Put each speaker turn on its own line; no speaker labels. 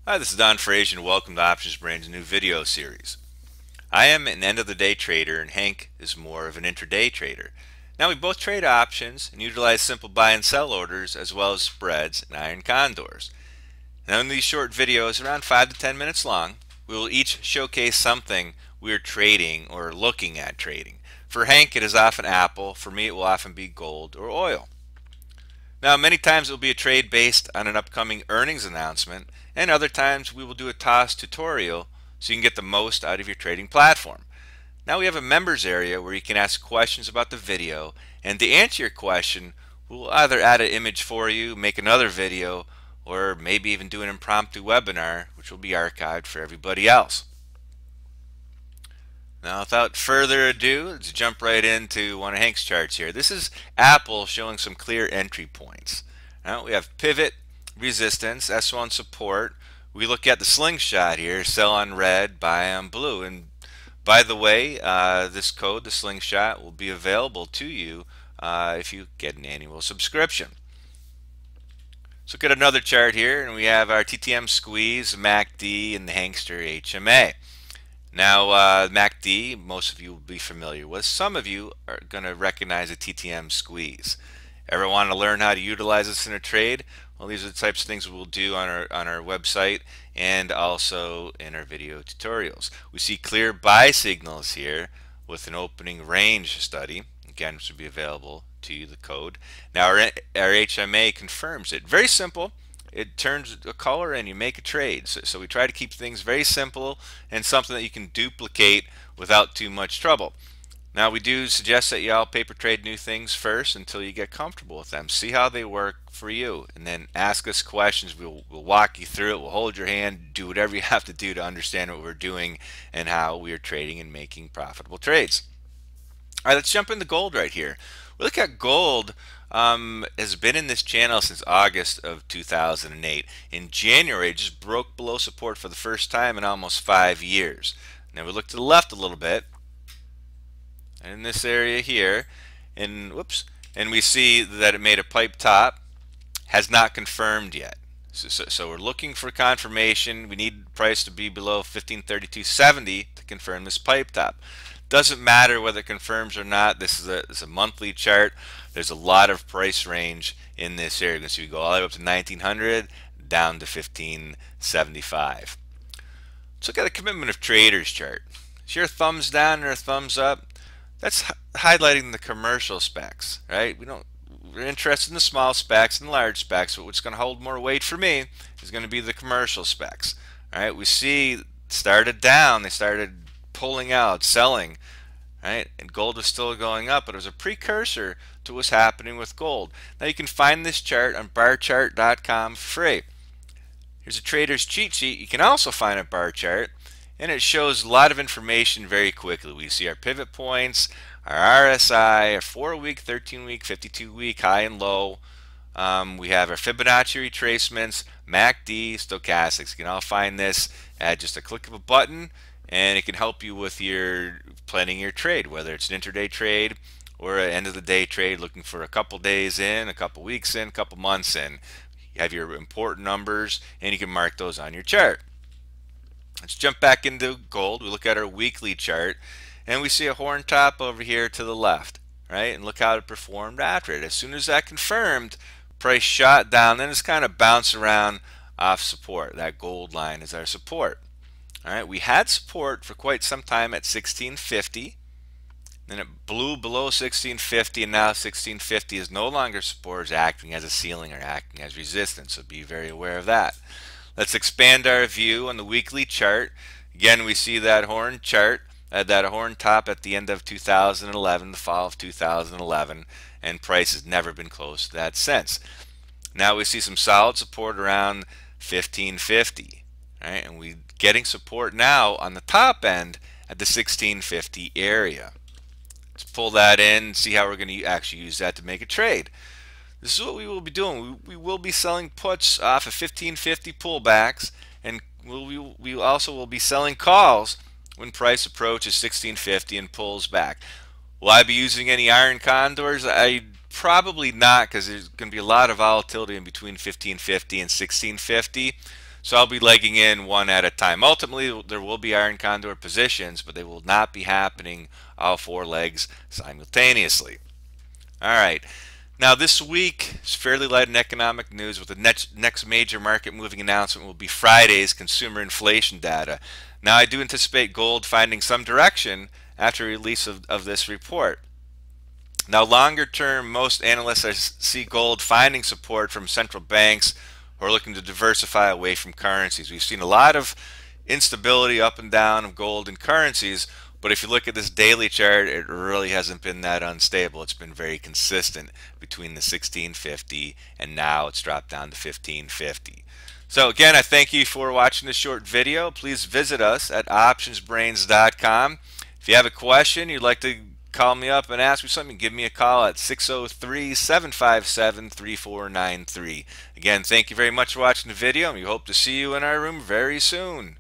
Hi, this is Don Frazier and welcome to Options Brain's new video series. I am an end-of-the-day trader and Hank is more of an intraday trader. Now we both trade options and utilize simple buy and sell orders as well as spreads and iron condors. Now in these short videos, around 5 to 10 minutes long, we will each showcase something we are trading or looking at trading. For Hank it is often Apple, for me it will often be gold or oil. Now, many times it will be a trade based on an upcoming earnings announcement, and other times we will do a toss tutorial so you can get the most out of your trading platform. Now we have a members area where you can ask questions about the video, and to answer your question, we'll either add an image for you, make another video, or maybe even do an impromptu webinar, which will be archived for everybody else. Now, without further ado, let's jump right into one of Hank's charts here. This is Apple showing some clear entry points. Now, we have pivot, resistance, S1 support. We look at the slingshot here, sell on red, buy on blue. And by the way, this code, the slingshot, will be available to you if you get an annual subscription. Let's look at another chart here, and we have our TTM squeeze, MACD, and the Hankster HMA. Now, MACD, most of you will be familiar with. Some of you are going to recognize a TTM squeeze. Ever want to learn how to utilize this in a trade? Well, these are the types of things we'll do on our website and also in our video tutorials. We see clear buy signals here with an opening range study. Again, this will be available to you, the code. Now, our HMA confirms it. Very simple. It turns a color and you make a trade. So we try to keep things very simple and something that you can duplicate without too much trouble. Now we do suggest that you all paper trade new things first until you get comfortable with them. See how they work for you and then ask us questions. We'll walk you through it. We'll hold your hand, do whatever you have to do to understand what we're doing and how we are trading and making profitable trades. All right, let's jump into gold right here. We look at gold. Has been in this channel since August of 2008. In January, it just broke below support for the first time in almost 5 years. Now we look to the left a little bit, in this area here, and and we see that it made a pipe top. Has not confirmed yet. So we're looking for confirmation. We need price to be below 1532.70 to confirm this pipe top. Doesn't matter whether it confirms or not. This is a monthly chart. There's a lot of price range in this area. You can see we go all the way up to 1900 down to 1575. Let's look at a commitment of traders chart. Is your thumbs down or a thumbs up? That's highlighting the commercial specs, right? We're interested in the small specs and large specs, but what's going to hold more weight for me is going to be the commercial specs. All right, we see started down. They started pulling out, selling, right? And gold was still going up, but it was a precursor to what's happening with gold. Now you can find this chart on barchart.com for free. Here's a trader's cheat sheet. You can also find a bar chart, and it shows a lot of information very quickly. We see our pivot points, our RSI, our 4-week, 13-week, 52-week high and low. We have our Fibonacci retracements, MACD, stochastics. You can all find this at just a click of a button, and it can help you with your planning your trade, whether it's an intraday trade or an end of the day trade looking for a couple days in, a couple weeks in, a couple months in. You have your important numbers and you can mark those on your chart. Let's jump back into gold. We look at our weekly chart and we see a horn top over here to the left, right? And look how it performed after it. As soon as that confirmed, price shot down, then it's kind of bounced around off support. That gold line is our support. All right, we had support for quite some time at 1650. Then it blew below 1650, and now 1650 is no longer support, is acting as a ceiling or acting as resistance. So be very aware of that. Let's expand our view on the weekly chart. Again, we see that horn chart, that horn top at the end of 2011, the fall of 2011, and price has never been close to that since. Now we see some solid support around 1550, right? And we getting support now on the top end at the 1650 area. Let's pull that in and see how we're going to actually use that to make a trade. This is what we will be doing. We will be selling puts off of 1550 pullbacks, and we also will be selling calls when price approaches 1650 and pulls back. Will I be using any iron condors? I probably not, because there's going to be a lot of volatility in between 1550 and 1650. So I'll be legging in one at a time. Ultimately, there will be iron condor positions, but they will not be happening all four legs simultaneously. All right. Now, this week is fairly light in economic news, with the next major market moving announcement will be Friday's consumer inflation data. Now, I do anticipate gold finding some direction after release of this report. Now, longer term, most analysts see gold finding support from central banks who are looking to diversify away from currencies. We've seen a lot of instability up and down of gold and currencies, but if you look at this daily chart, it really hasn't been that unstable. It's been very consistent between the 1650 and now it's dropped down to 1550. So again, I thank you for watching this short video. Please visit us at optionsbrains.com. If you have a question, you'd like to call me up and ask me something, give me a call at 603-757-3493. Again, thank you very much for watching the video, and we hope to see you in our room very soon.